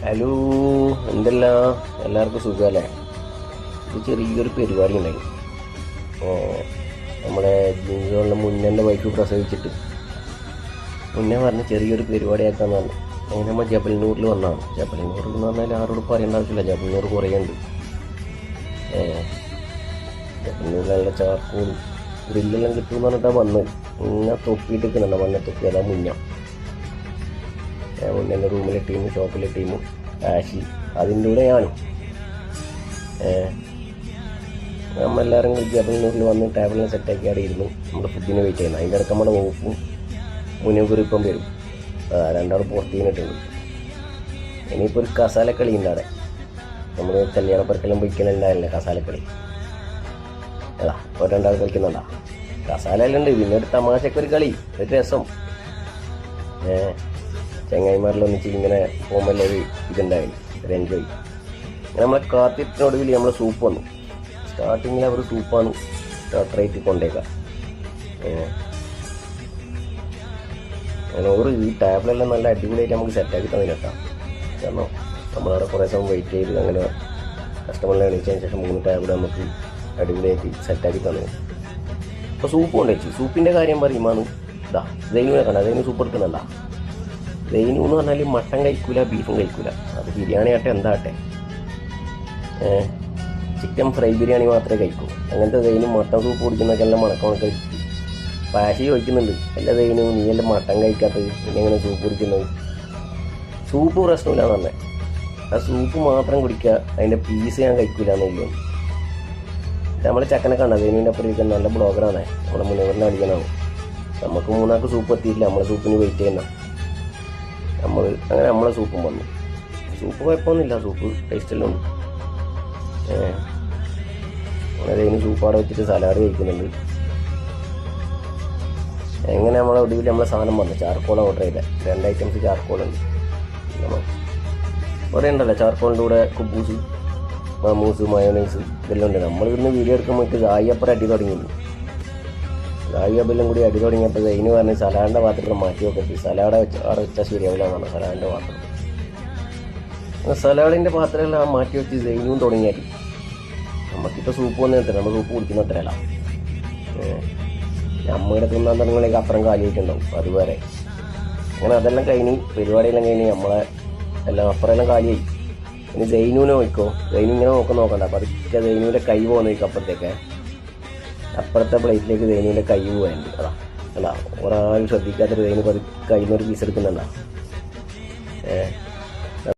Hello, എന്തെല്ലാം എല്ലാവർക്കും സുഖമല്ലേ? ഇത് ചെറിയൊരു പരിപാടി ഉണ്ടായി. നമ്മുടെ ജീവിതമുള്ള മുന്നേ വൈഫ് പ്രസവിച്ചിട്ട് മുന്നേ പറഞ്ഞ് ചെറിയൊരു പരിപാടിയാക്കാന്ന് പറഞ്ഞു. അങ്ങനെ നമ്മൾ ജബൽനൂറിൽ വന്നതാണ്. ജബൽനൂറിൽ എന്ന് പറഞ്ഞാൽ ആരോട് പറയേണ്ട ആവശ്യമില്ല, ജബൽനൂർ കുറേ ഉണ്ട്. ജബൽനൂരിലുള്ള ചാർക്കോൾ ഗ്രില്ലെല്ലാം കിട്ടുമെന്ന് പറഞ്ഞിട്ടാണ് വന്നത്. ഇങ്ങനെ തൊപ്പിയിട്ട് നിൽക്കുന്നുണ്ട്, മണ്ണ തൊപ്പി. അതാ മുന്നേ റൂമിലെ ടീമും ഷോപ്പിലെ ടീമും കാശി അതിൻ്റെ കൂടെ ഞാനും നമ്മളെല്ലാവരും ജബൽനൂറിൽ വന്ന് ടേബിളിനെ സെറ്റാക്കി അവിടെ ഇരുന്നു നമ്മുടെ ഫുഡിന് വെയിറ്റ് ചെയ്യുന്നത്. അതിൻ്റെ ഇടയ്ക്ക് നമ്മുടെ വകുപ്പും മുനീറിപ്പം വരും. രണ്ടാൾ പുറത്ത് ചെയ്യുന്നിട്ടുണ്ട്. ഇനിയിപ്പോൾ ഒരു കസാലക്കളി ഉണ്ട് അവിടെ. നമ്മൾ കല്യാണപ്പുറക്കെല്ലാം പോയിക്കലുണ്ടായില്ലേ കസാലക്കളി. അതാ ഇപ്പോൾ രണ്ടാൾ കളിക്കുന്നുണ്ടാ. കസാലെല്ലാം ഉണ്ട്, പിന്നെ ഒരു തമാശക്ക് ഒരു കളി, ഒരു രസം. ചങ്ങായിമാരിലൊന്നിച്ച് ഇങ്ങനെ പോകുമ്പോൾ ഒരു ഇതുണ്ടായി, ഒരു എൻജോയ്. അങ്ങനെ നമ്മളെ കാത്തിരിപ്പിനൊടുവിൽ നമ്മൾ സൂപ്പ് വന്നു. സ്റ്റാർട്ടിങ്ങിൽ അവർ സൂപ്പാണ് സ്റ്റാർട്ടറായിട്ട് കൊണ്ടേക്കാം. അങ്ങനെ ഒരു ഈ ടേബിളെല്ലാം നല്ല അടിപൊളിയായിട്ട് നമുക്ക് സെറ്റാക്കി തന്നിട്ടാ. കാരണം നമ്മളവിടെ കുറേ സമയം വെയിറ്റ് ചെയ്ത് അങ്ങനെ കസ്റ്റമറിനെ എണീച്ചതിന് ശേഷം 3 ടേബിൾ നമുക്ക് അടിപൊളിയായിട്ട് സെറ്റാക്കി തന്നത്. അപ്പോൾ സൂപ്പ് കൊണ്ടുവച്ചു. സൂപ്പിൻ്റെ കാര്യം പറയുമ്പോൾ ഇതാ ദൈനുവിനെ കണ്ട, ദൈനു സൂപ്പ് എടുക്കുന്നുണ്ടാ. ദൈനു എന്ന് പറഞ്ഞാൽ മട്ടൻ കഴിക്കൂല, ബീഫും കഴിക്കൂല. അത് ബിരിയാണി ആട്ടെ എന്താട്ടെ, ചിക്കൻ ഫ്രൈ ബിരിയാണി മാത്രമേ കഴിക്കൂ. അങ്ങനത്തെ ദൈനും മട്ടൻ സൂപ്പ് കുടിക്കുന്നതൊക്കെ എല്ലാം മണക്കമൊക്കെ കഴിച്ചു. പാശി ചോദിക്കുന്നുണ്ട്, അല്ല ദൈനു നീ എല്ലാം മട്ടൻ കഴിക്കാത്തത്, പിന്നെ എങ്ങനെ സൂപ്പ് കുടിക്കുന്നത്? സൂപ്പ് പ്രശ്നമില്ലാന്ന് പറഞ്ഞേ, ആ സൂപ്പ് മാത്രം കുടിക്കുക, അതിൻ്റെ പീസ് ഞാൻ കഴിക്കൂല എന്നുള്ളൂ. നമ്മളെ ചക്കനെ കണ്ട ദൈനുവിൻ്റെ അപ്പുറം ഇരിക്കുന്ന നല്ല ബ്ലോഗറാണ്, നമ്മുടെ മുനീറിനെ അടിക്കാനാണ്. നമുക്ക് 3 ആൾക്ക് സൂപ്പ് എത്തിയില്ല, നമ്മളെ സൂപ്പിന് വെയിറ്റ് ചെയ്യുന്ന അങ്ങനെ നമ്മളെ സൂപ്പും വന്നു. സൂപ്പ് കുഴപ്പമൊന്നുമില്ല, സൂപ്പ് ടേസ്റ്റെല്ലാം ഉണ്ട്. അങ്ങനെ അതിന് സൂപ്പ് അവിടെ വെച്ചിട്ട് സലാഡ് കഴിക്കുന്നുണ്ട്. എങ്ങനെ നമ്മളെ ഒടുവിൽ നമ്മളെ സാധനം വന്നു. ചാർക്കോൾ ഓർഡർ ചെയ്ത 2 ഐറ്റംസ് ചാർക്കോളുണ്ട്. കുറേ ഉണ്ടല്ലോ ചാർക്കോളിൻ്റെ കൂടെ കുബൂസ്, മമൂസ്, മയോണൈസ് ഇതെല്ലാം ഉണ്ട്. നമ്മളിവിടുന്ന് വീഡിയോ എടുക്കുമ്പോൾ ഗായപ്പുറം അടി തുടങ്ങിയിരുന്നു. ഗായബെല്ലാം കൂടി അടി തുടങ്ങിയപ്പോൾ അതിന് പറഞ്ഞ് സലാഡിൻ്റെ പാത്രത്തിൽ മാറ്റി വെക്കത്തി, സലാഡ് അവിടെ വെച്ചാൽ ശരിയാവില്ല എന്നാണ് സലാഡിൻ്റെ പാത്രം. സലാഡിൻ്റെ പാത്രമെല്ലാം മാറ്റി വെച്ച് സൈനും തുടങ്ങിയാൽ നമുക്കിപ്പോൾ സൂപ്പ് വന്നു തരാം. നമ്മൾ സൂപ്പ് കുടിക്കുന്ന അത്രയല്ല, നമ്മയുടെ തിന്നാൻ തുടങ്ങുമ്പോഴേക്ക് അപ്പുറം കാലിയായിട്ടുണ്ടാവും. അതുവരെ അങ്ങനെ അതെല്ലാം കഴിഞ്ഞ് പരിപാടിയെല്ലാം കഴിഞ്ഞ് നമ്മളെ എല്ലാം അപ്പുറമെല്ലാം കാലിയായി. ഇനി സൈനുവിനെ നോക്കോ, സൈനു ഇങ്ങനെ നോക്കണ്ട. അപ്പോൾ അതൊക്കെ സൈനുവിൻ്റെ കൈ പോകുന്നേക്കും അപ്പുറത്തേക്ക്, അപ്പുറത്തെ പ്ലേറ്റിലേക്ക് സൈനുവിൻ്റെ കൈ പോകാനുണ്ട്. അല്ല ഒരാൾ ശ്രദ്ധിക്കാത്തൊരു സൈനു പതുക്കെ കയ്യിൽ നിന്നൊരു പീസ് എടുക്കുന്നുണ്ടാ.